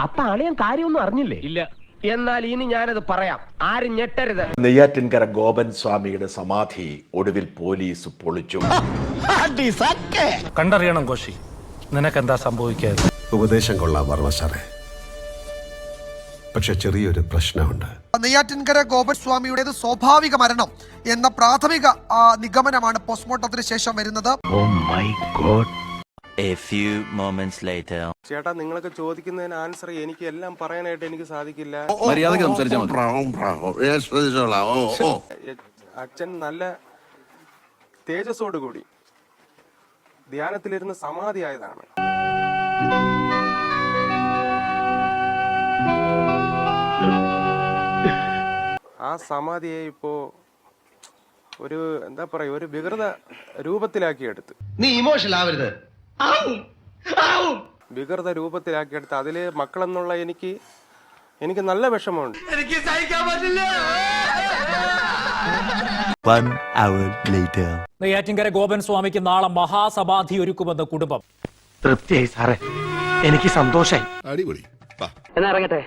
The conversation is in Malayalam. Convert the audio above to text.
അപ്പൊ അളിയൻ കാര്യമൊന്നും അറിഞ്ഞില്ലേ? ഇല്ല. എന്നാൽ ഇനി ഞാനത് പറയാം, ആരും ഞെട്ടരുത്. നെയ്യാറ്റിൻകര ഗോപൻ സ്വാമിയുടെ സമാധി ഒടുവിൽ പോലീസ് പൊളിച്ചു. കണ്ടറിയണം കോശി, നിനക്കെന്താ സംഭവിക്കാതെ? ഉപദേശം കൊള്ളാം വർമ്മ സാറേ, പക്ഷെ ചെറിയൊരു പ്രശ്നമുണ്ട്. നെയ്യാറ്റിൻകര ഗോപൻ സ്വാമിയുടേത് സ്വാഭാവിക മരണം എന്ന പ്രാഥമിക നിഗമനമാണ് പോസ്റ്റ്മോർട്ടത്തിന് ശേഷം വരുന്നത്. A few moments later. ചേട്ടാ, നിങ്ങളൊക്കെ ചോദിക്കുന്നതിന് ആൻസർ എനിക്ക് എല്ലാം പറയാനായിട്ട് എനിക്ക് സാധിക്കില്ല. അച്ഛൻ നല്ല തേജസ്സോട് കൂടി ധ്യാനത്തിലിരുന്ന് സമാധിയായതാണ്. ആ സമാധിയെ ഇപ്പോ ഒരു എന്താ പറയാ, ഒരു വികൃത രൂപത്തിലാക്കിയെടുത്ത്. നീ ഇമോഷണൽ ആവരുത്. വികൃത രൂപത്തിലാക്കിയെടുത്ത് അതില് മക്കളെന്നുള്ള എനിക്ക് നല്ല വിഷമമുണ്ട്. എനിക്ക് സഹിക്കാൻ പറ്റില്ല. 1 hour later. നെയ്യാറ്റിൻകര ഗോപൻ സ്വാമിക്ക് നാളെ മഹാസമാധി ഒരുക്കുമെന്ന് കുടുംബം. തൃപ്തിയായി സാറേ, എനിക്ക് സന്തോഷായി. അടിപൊളി. എന്നാ ഇറങ്ങട്ടെ.